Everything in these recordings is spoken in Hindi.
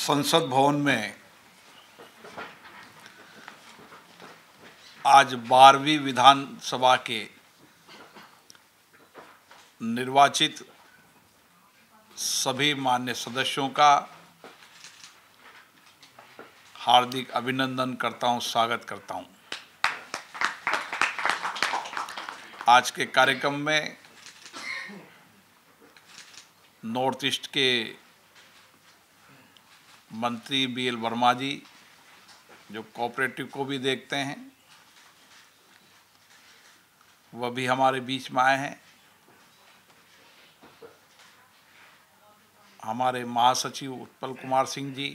संसद भवन में आज 12वीं विधानसभा के निर्वाचित सभी मान्य सदस्यों का हार्दिक अभिनंदन करता हूं, स्वागत करता हूं। आज के कार्यक्रम में नॉर्थ ईस्ट के मंत्री BL वर्मा जी, जो कोऑपरेटिव को भी देखते हैं, वह भी हमारे बीच में आए हैं। हमारे महासचिव उत्पल कुमार सिंह जी,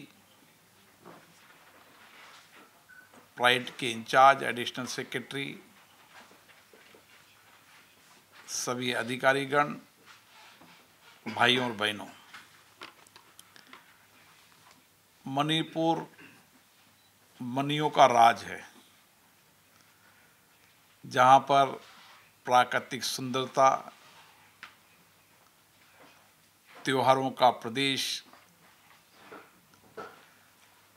प्राइड के इंचार्ज, एडिशनल सेक्रेटरी, सभी अधिकारीगण, भाइयों और बहनों, मणिपुर मनियों का राज है, जहां पर प्राकृतिक सुंदरता, त्योहारों का प्रदेश,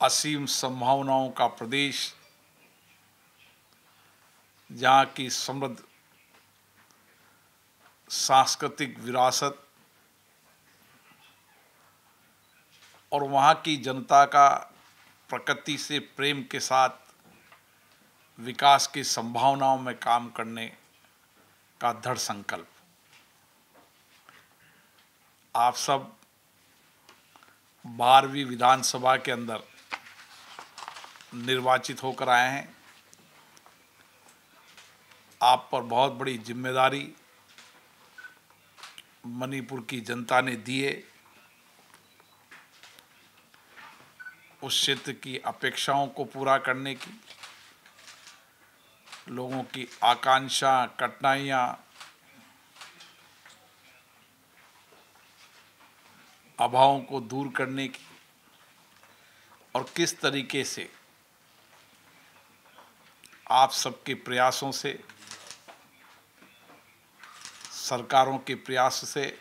असीम संभावनाओं का प्रदेश, जहां की समृद्ध सांस्कृतिक विरासत और वहाँ की जनता का प्रकृति से प्रेम के साथ विकास की संभावनाओं में काम करने का दृढ़ संकल्प। आप सब 12वीं विधानसभा के अंदर निर्वाचित होकर आए हैं। आप पर बहुत बड़ी जिम्मेदारी मणिपुर की जनता ने दी है। उस क्षेत्र की अपेक्षाओं को पूरा करने की, लोगों की आकांक्षा, कठिनाइयां, अभावों को दूर करने की, और किस तरीके से आप सबके प्रयासों से, सरकारों के प्रयास से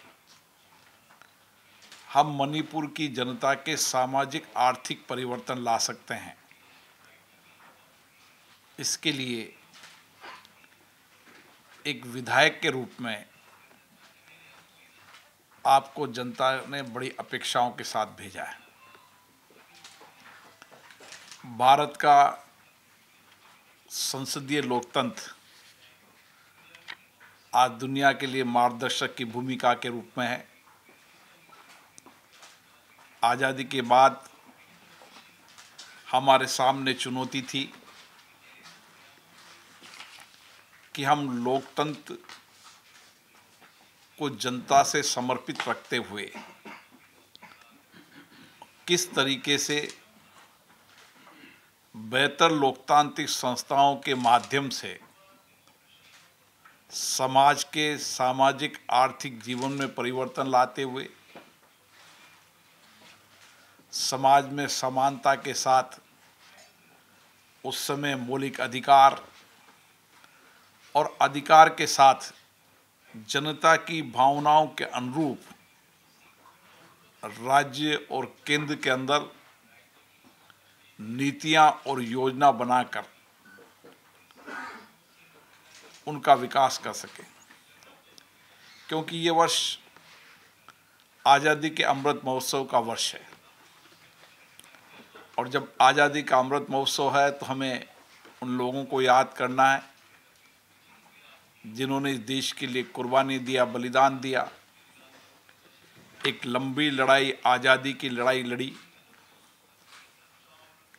हम मणिपुर की जनता के सामाजिक आर्थिक परिवर्तन ला सकते हैं। इसके लिए एक विधायक के रूप में आपको जनता ने बड़ी अपेक्षाओं के साथ भेजा है। भारत का संसदीय लोकतंत्र आज दुनिया के लिए मार्गदर्शक की भूमिका के रूप में है। आज़ादी के बाद हमारे सामने चुनौती थी कि हम लोकतंत्र को जनता से समर्पित रखते हुए किस तरीके से बेहतर लोकतांत्रिक संस्थाओं के माध्यम से समाज के सामाजिक आर्थिक जीवन में परिवर्तन लाते हुए समाज में समानता के साथ उस समय मौलिक अधिकार और अधिकार के साथ जनता की भावनाओं के अनुरूप राज्य और केंद्र के अंदर नीतियां और योजना बनाकर उनका विकास कर सके। क्योंकि ये वर्ष आज़ादी के अमृत महोत्सव का वर्ष है, और जब आज़ादी का अमृत महोत्सव है तो हमें उन लोगों को याद करना है जिन्होंने इस देश के लिए कुर्बानी दिया, बलिदान दिया, एक लंबी लड़ाई, आज़ादी की लड़ाई लड़ी।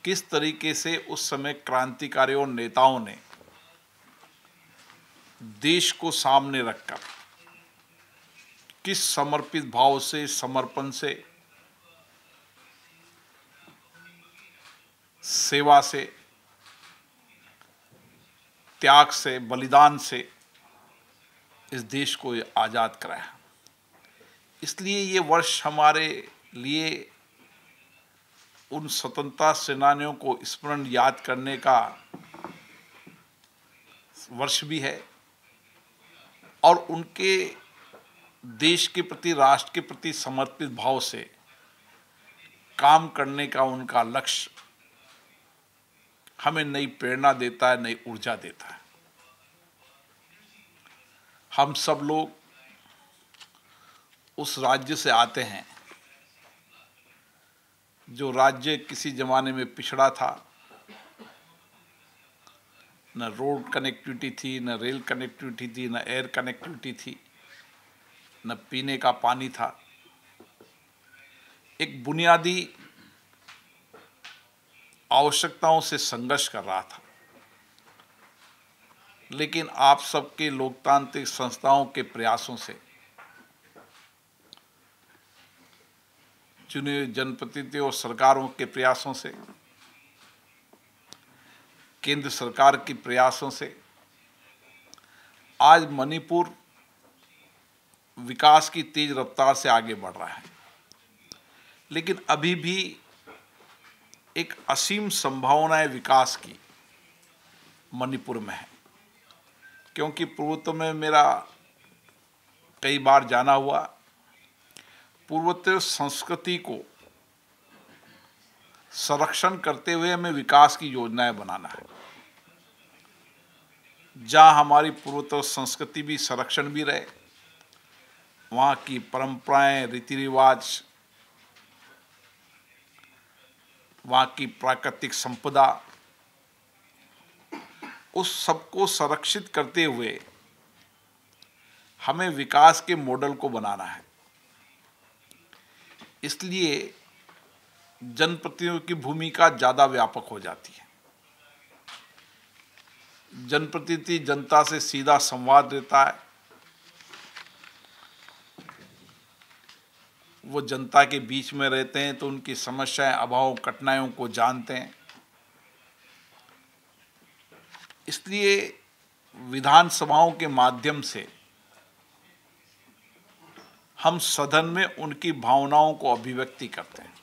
किस तरीके से उस समय क्रांतिकारियों और नेताओं ने देश को सामने रखकर किस समर्पित भाव से, समर्पण से, सेवा से, त्याग से, बलिदान से इस देश को आज़ाद कराया। इसलिए ये वर्ष हमारे लिए उन स्वतंत्रता सेनानियों को स्मरण याद करने का वर्ष भी है, और उनके देश के प्रति, राष्ट्र के प्रति समर्पित भाव से काम करने का उनका लक्ष्य हमें नई प्रेरणा देता है, नई ऊर्जा देता है। हम सब लोग उस राज्य से आते हैं जो राज्य किसी जमाने में पिछड़ा था, न रोड कनेक्टिविटी थी, न रेल कनेक्टिविटी थी, न एयर कनेक्टिविटी थी, न पीने का पानी था। एक बुनियादी आवश्यकताओं से संघर्ष कर रहा था। लेकिन आप सबके लोकतांत्रिक संस्थाओं के प्रयासों से, चुने हुए जनप्रतिनिधियों और सरकारों के प्रयासों से, केंद्र सरकार के प्रयासों से आज मणिपुर विकास की तेज रफ्तार से आगे बढ़ रहा है। लेकिन अभी भी एक असीम संभावनाएं विकास की मणिपुर में है, क्योंकि पूर्वोत्तर में मेरा कई बार जाना हुआ। पूर्वोत्तर संस्कृति को संरक्षण करते हुए हमें विकास की योजनाएं बनाना है, जहां हमारी पूर्वोत्तर संस्कृति भी संरक्षण भी रहे, वहाँ की परंपराएं, रीति रिवाज, वहाँ की प्राकृतिक संपदा, उस सबको संरक्षित करते हुए हमें विकास के मॉडल को बनाना है। इसलिए जनप्रतिनिधियों की भूमिका ज़्यादा व्यापक हो जाती है। जनप्रतिनिधि जनता से सीधा संवाद देता है, वो जनता के बीच में रहते हैं तो उनकी समस्याएं, अभाव, कठिनाइयों को जानते हैं। इसलिए विधानसभाओं के माध्यम से हम सदन में उनकी भावनाओं को अभिव्यक्ति करते हैं।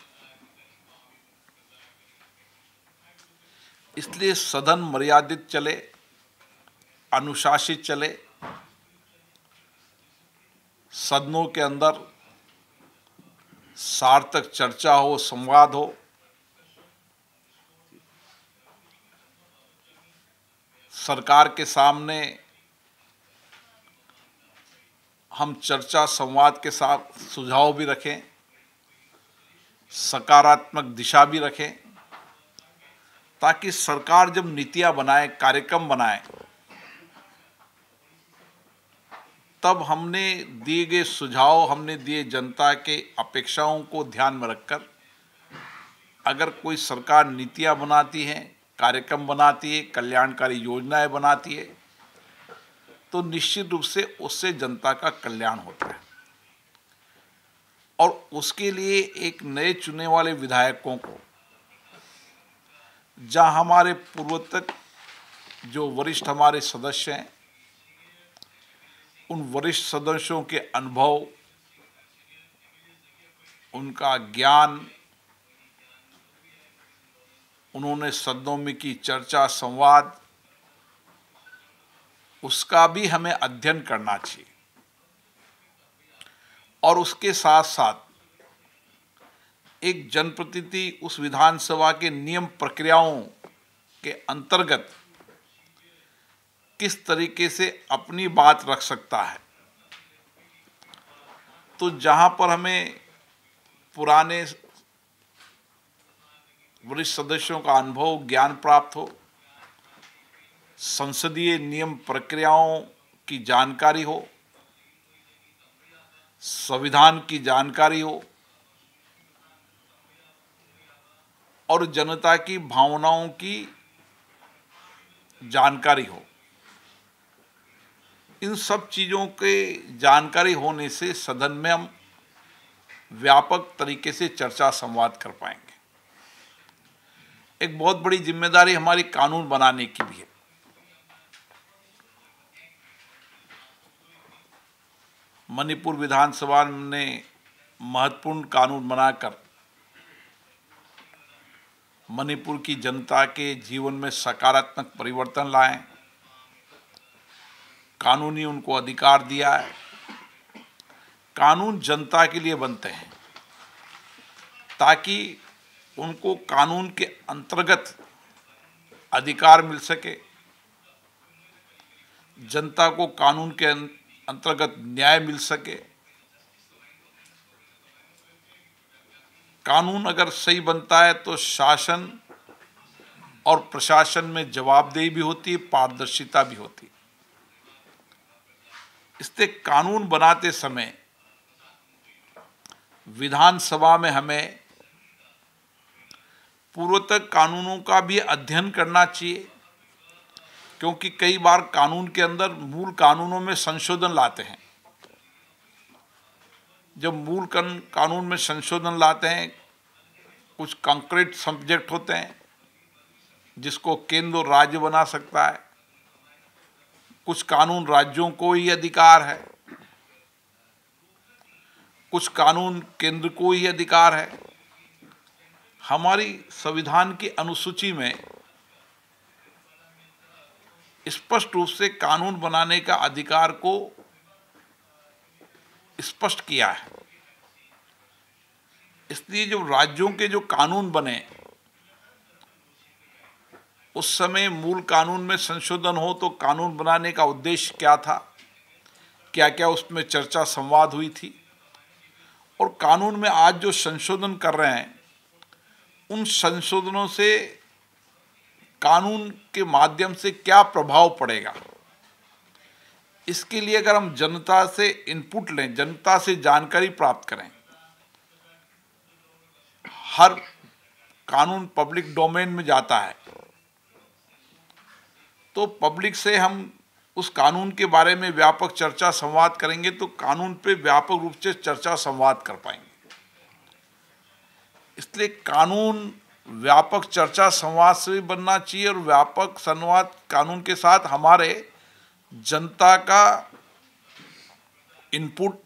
इसलिए सदन मर्यादित चले, अनुशासित चले, सदनों के अंदर सार्थक चर्चा हो, संवाद हो। सरकार के सामने हम चर्चा संवाद के साथ सुझाव भी रखें, सकारात्मक दिशा भी रखें, ताकि सरकार जब नीतियां बनाए, कार्यक्रम बनाए, तब हमने दिए गए सुझाव, हमने दिए जनता के अपेक्षाओं को ध्यान में रखकर अगर कोई सरकार नीतियां बनाती है, कार्यक्रम बनाती है, कल्याणकारी योजनाएं बनाती है, तो निश्चित रूप से उससे जनता का कल्याण होता है। और उसके लिए एक नए चुने वाले विधायकों को, जहां हमारे पूर्वोत्तर जो वरिष्ठ हमारे सदस्य हैं, उन वरिष्ठ सदस्यों के अनुभव, उनका ज्ञान, उन्होंने सदनों में की चर्चा संवाद, उसका भी हमें अध्ययन करना चाहिए। और उसके साथ साथ एक जनप्रतिनिधि उस विधानसभा के नियम प्रक्रियाओं के अंतर्गत किस तरीके से अपनी बात रख सकता है। तो जहां पर हमें पुराने वरिष्ठ सदस्यों का अनुभव, ज्ञान प्राप्त हो, संसदीय नियम प्रक्रियाओं की जानकारी हो, संविधान की जानकारी हो और जनता की भावनाओं की जानकारी हो, इन सब चीज़ों के जानकारी होने से सदन में हम व्यापक तरीके से चर्चा संवाद कर पाएंगे। एक बहुत बड़ी जिम्मेदारी हमारी कानून बनाने की भी है। मणिपुर विधानसभा ने महत्वपूर्ण कानून बनाकर मणिपुर की जनता के जीवन में सकारात्मक परिवर्तन लाए, कानूनी उनको अधिकार दिया है। कानून जनता के लिए बनते हैं ताकि उनको कानून के अंतर्गत अधिकार मिल सके, जनता को कानून के अंतर्गत न्याय मिल सके। कानून अगर सही बनता है तो शासन और प्रशासन में जवाबदेही भी होती है, पारदर्शिता भी होती है। इसलिए कानून बनाते समय विधानसभा में हमें पूर्वोत्तर कानूनों का भी अध्ययन करना चाहिए, क्योंकि कई बार कानून के अंदर मूल कानूनों में संशोधन लाते हैं। जब मूल कानून में संशोधन लाते हैं, कुछ कंक्रीट सब्जेक्ट होते हैं जिसको केंद्र और राज्य बना सकता है, कुछ कानून राज्यों को ही अधिकार है, कुछ कानून केंद्र को ही अधिकार है। हमारी संविधान की अनुसूची में स्पष्ट रूप से कानून बनाने का अधिकार को स्पष्ट किया है। इसलिए जब राज्यों के जो कानून बने उस समय मूल कानून में संशोधन हो तो कानून बनाने का उद्देश्य क्या था, क्या क्या उसमें चर्चा संवाद हुई थी, और कानून में आज जो संशोधन कर रहे हैं उन संशोधनों से कानून के माध्यम से क्या प्रभाव पड़ेगा। इसके लिए अगर हम जनता से इनपुट लें, जनता से जानकारी प्राप्त करें, हर कानून पब्लिक डोमेन में जाता है, तो पब्लिक से हम उस कानून के बारे में व्यापक चर्चा संवाद करेंगे तो कानून पे व्यापक रूप से चर्चा संवाद कर पाएंगे। इसलिए कानून व्यापक चर्चा संवाद से भी बनना चाहिए और व्यापक संवाद कानून के साथ हमारे जनता का इनपुट,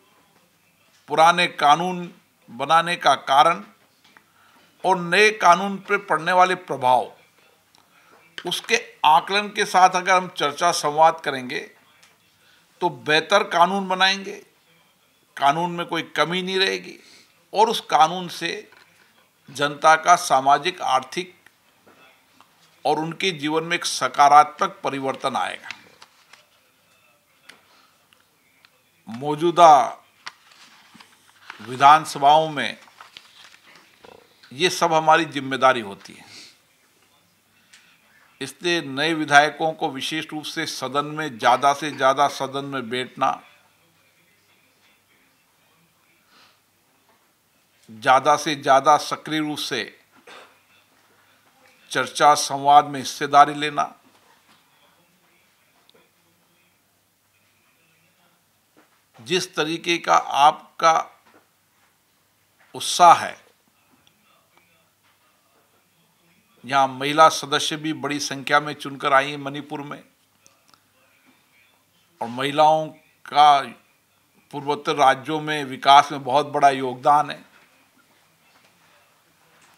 पुराने कानून बनाने का कारण और नए कानून पर पड़ने वाले प्रभाव, उसके आकलन के साथ अगर हम चर्चा संवाद करेंगे तो बेहतर कानून बनाएंगे, कानून में कोई कमी नहीं रहेगी और उस कानून से जनता का सामाजिक, आर्थिक और उनके जीवन में एक सकारात्मक परिवर्तन आएगा। मौजूदा विधानसभाओं में ये सब हमारी जिम्मेदारी होती है। इसलिए नए विधायकों को विशेष रूप से सदन में ज़्यादा से ज़्यादा सदन में बैठना, ज़्यादा से ज़्यादा सक्रिय रूप से चर्चा संवाद में हिस्सेदारी लेना, जिस तरीके का आपका उत्साह है, यहाँ महिला सदस्य भी बड़ी संख्या में चुनकर आई हैं मणिपुर में, और महिलाओं का पूर्वोत्तर राज्यों में विकास में बहुत बड़ा योगदान है।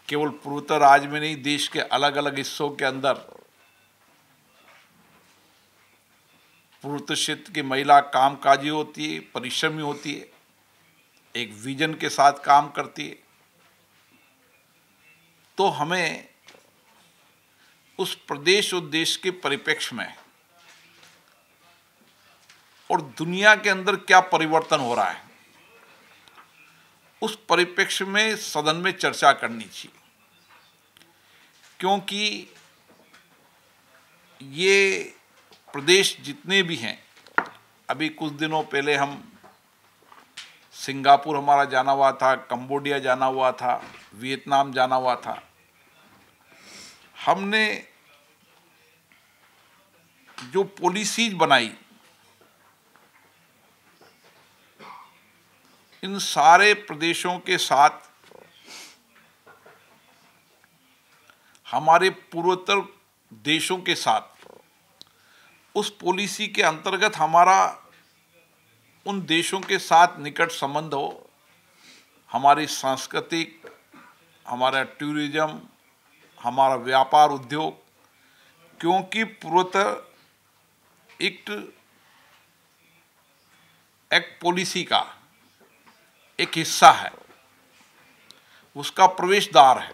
केवल पूर्वोत्तर राज्य में नहीं, देश के अलग अलग हिस्सों के अंदर पूर्वोत्तर क्षेत्र की महिला कामकाजी होती है, परिश्रमी होती है, एक विजन के साथ काम करती है। तो हमें उस प्रदेश और देश के परिप्रेक्ष्य में और दुनिया के अंदर क्या परिवर्तन हो रहा है, उस परिप्रेक्ष्य में सदन में चर्चा करनी चाहिए। क्योंकि ये प्रदेश जितने भी हैं, अभी कुछ दिनों पहले हम सिंगापुर हमारा जाना हुआ था, कंबोडिया जाना हुआ था, वियतनाम जाना हुआ था। हमने जो पॉलिसीज बनाई, इन सारे प्रदेशों के साथ हमारे पूर्वोत्तर देशों के साथ उस पॉलिसी के अंतर्गत हमारा उन देशों के साथ निकट संबंध हो, हमारी सांस्कृतिक, हमारा टूरिज्म, हमारा व्यापार उद्योग, क्योंकि पूर्वोत्तर एक पॉलिसी का एक हिस्सा है, उसका प्रवेश द्वार है।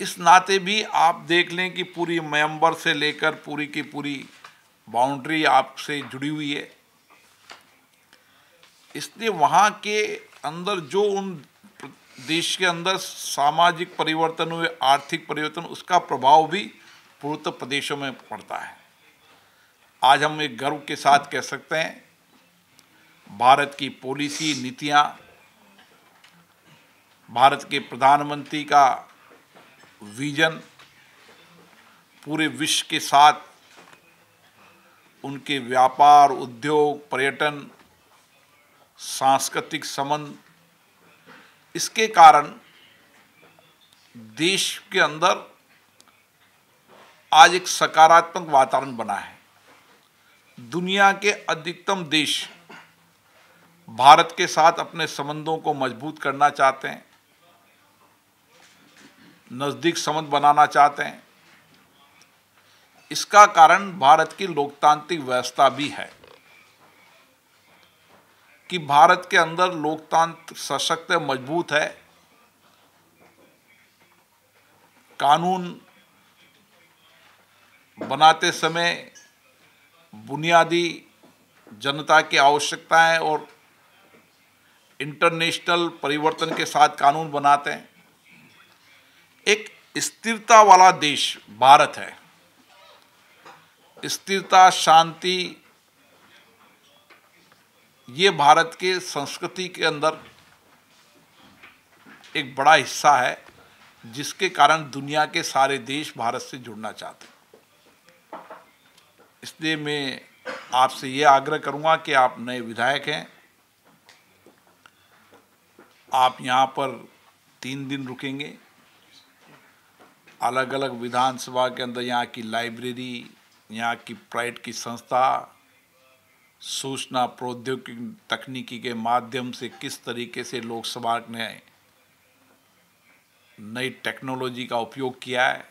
इस नाते भी आप देख लें कि पूरी म्यांमार से लेकर पूरी की पूरी बाउंड्री आपसे जुड़ी हुई है। इसलिए वहाँ के अंदर जो उन देश के अंदर सामाजिक परिवर्तन हुए, आर्थिक परिवर्तन, उसका प्रभाव भी पूर्वोत्तर प्रदेशों में पड़ता है। आज हम एक गर्व के साथ कह सकते हैं, भारत की पॉलिसी नीतियाँ, भारत के प्रधानमंत्री का विजन पूरे विश्व के साथ उनके व्यापार, उद्योग, पर्यटन, सांस्कृतिक संबंध, इसके कारण देश के अंदर आज एक सकारात्मक वातावरण बना है। दुनिया के अधिकतम देश भारत के साथ अपने संबंधों को मजबूत करना चाहते हैं, नजदीक संबंध बनाना चाहते हैं। इसका कारण भारत की लोकतांत्रिक व्यवस्था भी है कि भारत के अंदर लोकतंत्र सशक्त मजबूत है। कानून बनाते समय बुनियादी जनता की आवश्यकताएं और इंटरनेशनल परिवर्तन के साथ कानून बनाते हैं। एक स्थिरता वाला देश भारत है। स्थिरता, शांति, ये भारत के संस्कृति के अंदर एक बड़ा हिस्सा है, जिसके कारण दुनिया के सारे देश भारत से जुड़ना चाहते हैं। इसलिए मैं आपसे ये आग्रह करूंगा कि आप नए विधायक हैं, आप यहाँ पर 3 दिन रुकेंगे। अलग अलग विधानसभा के अंदर यहाँ की लाइब्रेरी, यहाँ की प्राइड की संस्था, सूचना प्रौद्योगिकी तकनीकी के माध्यम से किस तरीके से लोकसभा ने नई टेक्नोलॉजी का उपयोग किया है,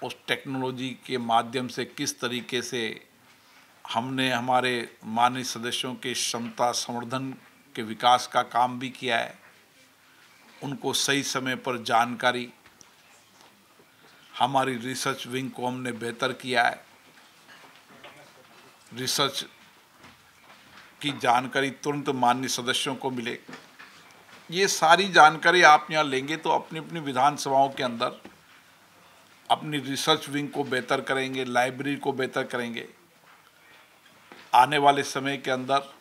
उस टेक्नोलॉजी के माध्यम से किस तरीके से हमने हमारे माननीय सदस्यों के क्षमता संवर्धन के विकास का काम भी किया है, उनको सही समय पर जानकारी, हमारी रिसर्च विंग को हमने बेहतर किया है। रिसर्च की जानकारी तुरंत माननीय सदस्यों को मिले। ये सारी जानकारी आप यहाँ लेंगे तो अपनी अपनी विधानसभाओं के अंदर अपनी रिसर्च विंग को बेहतर करेंगे, लाइब्रेरी को बेहतर करेंगे। आने वाले समय के अंदर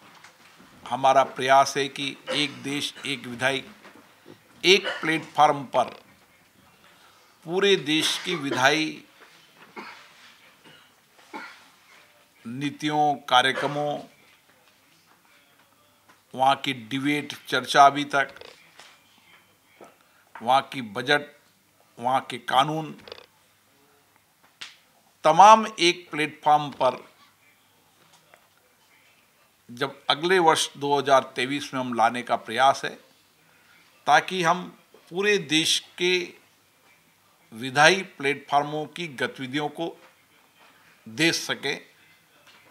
हमारा प्रयास है कि एक देश एक विधायक, एक प्लेटफार्म पर पूरे देश की विधायी नीतियों, कार्यक्रमों, वहाँ की डिबेट, चर्चा अभी तक, वहाँ की बजट, वहाँ के कानून, तमाम एक प्लेटफार्म पर जब अगले वर्ष 2023 में हम लाने का प्रयास है, ताकि हम पूरे देश के विधायी प्लेटफार्मों की गतिविधियों को देख सकें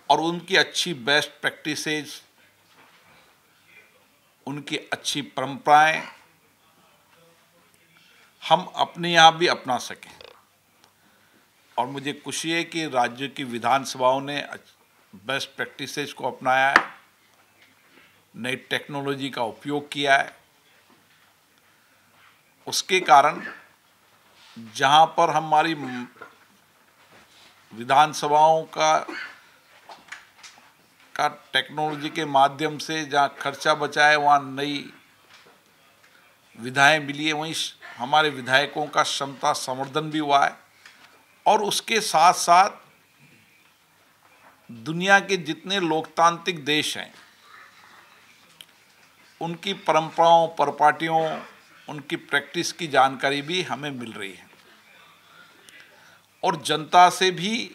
और उनकी अच्छी बेस्ट प्रैक्टिसेस, उनकी अच्छी परंपराएं हम अपने यहाँ भी अपना सकें। और मुझे खुशी है कि राज्य की विधानसभाओं ने बेस्ट प्रैक्टिसेस को अपनाया है, नई टेक्नोलॉजी का उपयोग किया है। उसके कारण जहाँ पर हमारी विधानसभाओं का टेक्नोलॉजी के माध्यम से जहाँ खर्चा बचा है, वहाँ नई विधाएं मिली है, वहीं हमारे विधायकों का क्षमता संवर्धन भी हुआ है। और उसके साथ साथ दुनिया के जितने लोकतांत्रिक देश हैं, उनकी परंपराओं, परिपाटियों, उनकी प्रैक्टिस की जानकारी भी हमें मिल रही है। और जनता से भी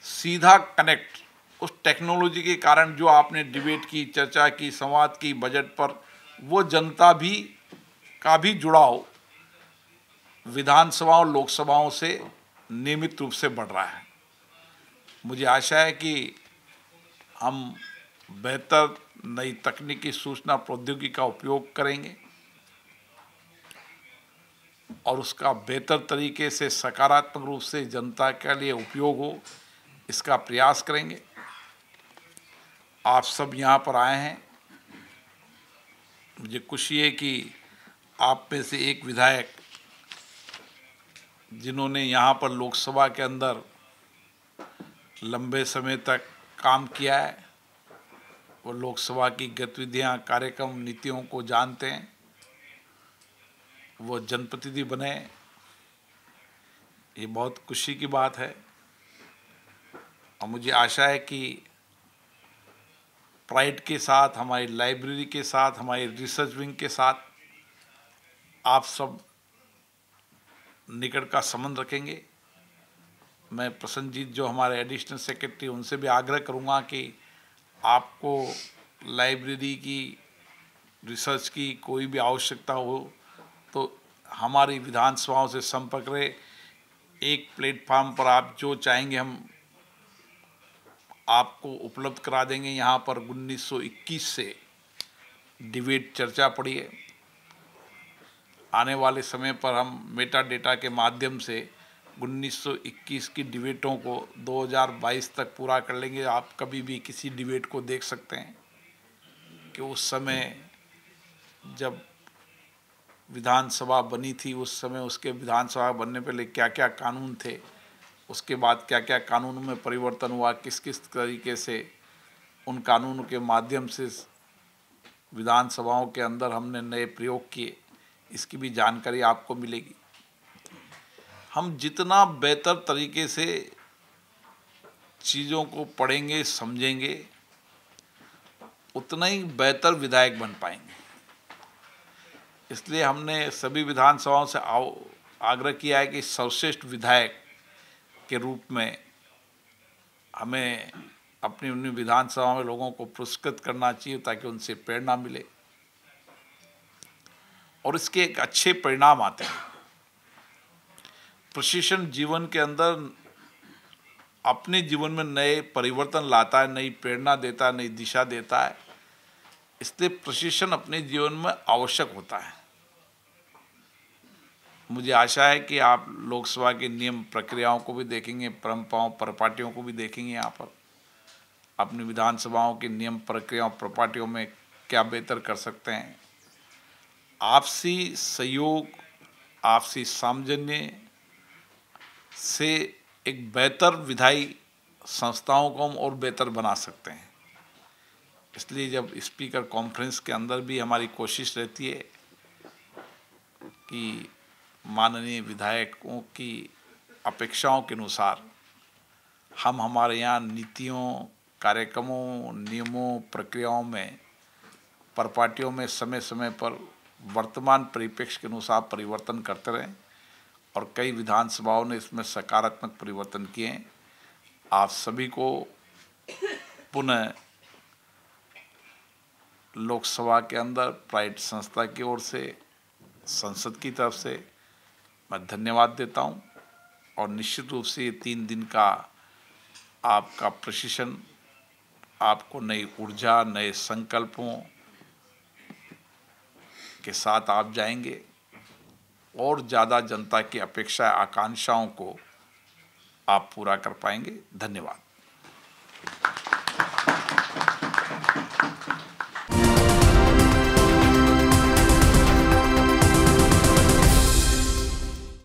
सीधा कनेक्ट, उस टेक्नोलॉजी के कारण जो आपने डिबेट की, चर्चा की, संवाद की बजट पर, वो जनता भी का भी जुड़ाव विधानसभाओं, लोकसभाओं से नियमित रूप से बढ़ रहा है। मुझे आशा है कि हम बेहतर नई तकनीकी सूचना प्रौद्योगिकी का उपयोग करेंगे और उसका बेहतर तरीके से सकारात्मक रूप से जनता के लिए उपयोग हो, इसका प्रयास करेंगे। आप सब यहाँ पर आए हैं, मुझे खुशी है कि आप में से एक विधायक जिन्होंने यहाँ पर लोकसभा के अंदर लंबे समय तक काम किया है, वो लोकसभा की गतिविधियाँ, कार्यक्रम, नीतियों को जानते हैं, वो जनप्रतिनिधि बने, ये बहुत खुशी की बात है। और मुझे आशा है कि प्राइड के साथ, हमारी लाइब्रेरी के साथ, हमारी रिसर्च विंग के साथ आप सब निकट का संबंध रखेंगे। मैं प्रसन्नजीत जो हमारे एडिशनल सेक्रेटरी, उनसे भी आग्रह करूंगा कि आपको लाइब्रेरी की, रिसर्च की कोई भी आवश्यकता हो तो हमारी विधानसभाओं से संपर्क रहे। एक प्लेटफार्म पर आप जो चाहेंगे हम आपको उपलब्ध करा देंगे। यहाँ पर 1921 से डिबेट चर्चा पड़ी है। आने वाले समय पर हम मेटा डेटा के माध्यम से 1921 की डिबेटों को 2022 तक पूरा कर लेंगे। आप कभी भी किसी डिबेट को देख सकते हैं कि उस समय जब विधानसभा बनी थी, उस समय उसके विधानसभा बनने पहले क्या क्या कानून थे, उसके बाद क्या क्या कानूनों में परिवर्तन हुआ, किस किस तरीके से उन कानूनों के माध्यम से विधानसभाओं के अंदर हमने नए प्रयोग किए, इसकी भी जानकारी आपको मिलेगी। हम जितना बेहतर तरीके से चीज़ों को पढ़ेंगे, समझेंगे, उतना ही बेहतर विधायक बन पाएंगे। इसलिए हमने सभी विधानसभाओं से आग्रह किया है कि सर्वश्रेष्ठ विधायक के रूप में हमें अपनी अपनी विधानसभा में लोगों को पुरस्कृत करना चाहिए ताकि उनसे प्रेरणा मिले और इसके एक अच्छे परिणाम आते हैं। प्रशिक्षण जीवन के अंदर अपने जीवन में नए परिवर्तन लाता है, नई प्रेरणा देता है, नई दिशा देता है। इसलिए प्रशिक्षण अपने जीवन में आवश्यक होता है। मुझे आशा है कि आप लोकसभा के नियम प्रक्रियाओं को भी देखेंगे, परंपराओं परिपाटियों को भी देखेंगे। यहाँ पर अपनी विधानसभाओं के नियम प्रक्रियाओं परिपाटियों में क्या बेहतर कर सकते हैं। आपसी सहयोग, आपसी सामंजस्य से एक बेहतर विधायी संस्थाओं को हम और बेहतर बना सकते हैं। इसलिए जब स्पीकर कॉन्फ्रेंस के अंदर भी हमारी कोशिश रहती है कि माननीय विधायकों की अपेक्षाओं के अनुसार हम हमारे यहाँ नीतियों, कार्यक्रमों, नियमों, प्रक्रियाओं में, परिपाटियों में समय समय पर वर्तमान परिप्रेक्ष्य के अनुसार परिवर्तन करते रहें और कई विधानसभाओं ने इसमें सकारात्मक परिवर्तन किए हैं। आप सभी को पुनः लोकसभा के अंदर प्राइड संस्था की ओर से, संसद की तरफ से मैं धन्यवाद देता हूं और निश्चित रूप से ये 3 दिन का आपका प्रशिक्षण आपको नई ऊर्जा, नए संकल्पों के साथ आप जाएंगे और ज़्यादा जनता की अपेक्षा, आकांक्षाओं को आप पूरा कर पाएंगे। धन्यवाद।